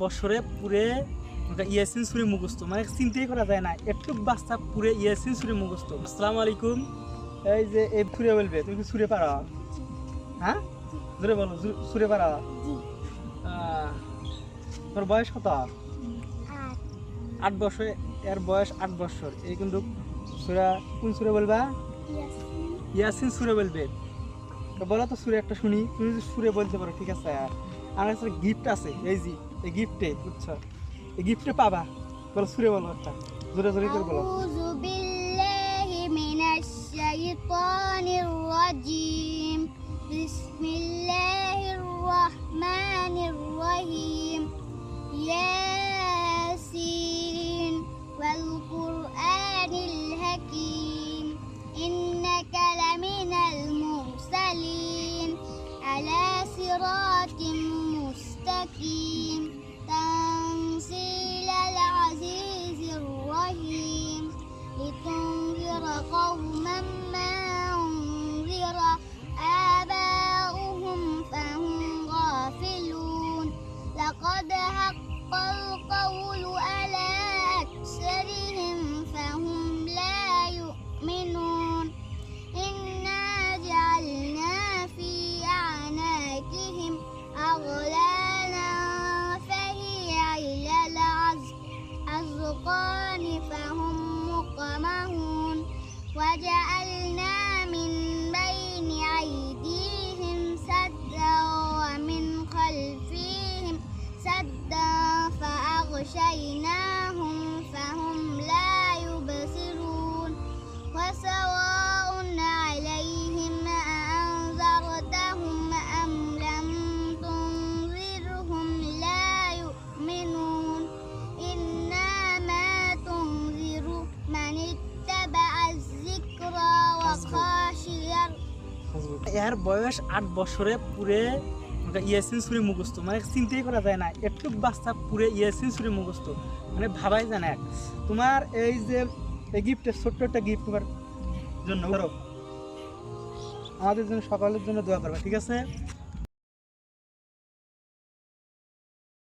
বছরে পুরে ইয়াসিন সূরা মুখস্থ, মানে চিন্তাই করা যায় না, একটু বাচ্চা পুরে ইয়াসিন সূরা মুখস্থ। আসসালামু আলাইকুম। এই যে এই সুরে বলবে, তুমি কি সুরে পারো? হ্যাঁ, জোরে বলো, সুরে পারো? তোর বয়স কত? 8 বছর। এর বয়স 8 বছর। এই কিন্তু সূরা, কোন সূরা বলবা? ইয়াসিন সূরা বলবে। তো বলো তো সুরে একটা শুনি। তুমি যদি সুরে বলতে পারো ঠিক আছে। আমার কাছে গিফট আছে, এই যে এই গিফটে, বুঝছো, এই গিফটে পাবা। বলো সুরে বলো একটা, জোরে জোরে করে বলো। আউযু বিল্লাহি মিনাশ শাইতানির রাজিম। বিসমিল্লাহির রাহমানির রহিম। ইয়াসিন ওয়াল কুরআনিল হাকীম। ইন্নাকা লামিনাল মুরসালিন আলা সিরাতিম মুস্তাকিম। তানজিলাল আজিজির রহিম। লিতুনযির কওমান মা উনযিরা আবাউহুম ফাহুম গাফিলুন। লাকাদ হাক্কাল কওলু আলা আকসারিহিম ফাহুম লা يؤمنون. إنا جعلنا في أعناقهم أغلالا فهي إلى الأذقان فهم مقمحون. وجعلنا من بين أيديهم سدا ومن خلفهم سدا فأغشيناهم فهم لا يبصرون. وسواء عليهم أأنذرتهم أم لم تنذرهم لا يؤمنون. إنما تنذر من اتبع الذكر وخشي. এর বয়স 8 বছরে পুরে ইয়াসিন সূরা মুখস্থ, মানে চিন্তাই করা যায় না, একটু বাচ্চা পুরে ইয়াসিন সূরা মুখস্থ, মানে ভাবাই যায় না। তোমার এই যে এই গিফটের ছোট্ট একটা গিফট তোমার জন্য, আমাদের জন্য, সকালের জন্য দোয়া করবা, ঠিক আছে?